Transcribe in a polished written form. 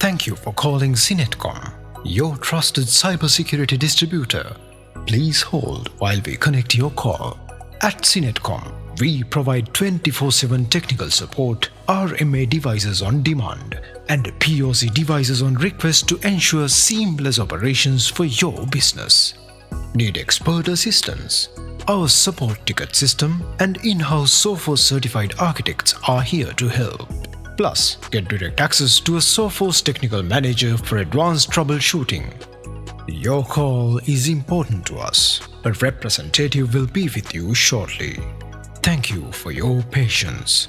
Thank you for calling Sinetcom, your trusted cybersecurity distributor. Please hold while we connect your call. At Sinetcom, we provide 24/7 technical support, RMA devices on demand, and POC devices on request to ensure seamless operations for your business. Need expert assistance? Our support ticket system and in-house Sophos certified architects are here to help. Plus, get direct access to a Sophos technical manager for advanced troubleshooting. Your call is important to us. A representative will be with you shortly. Thank you for your patience.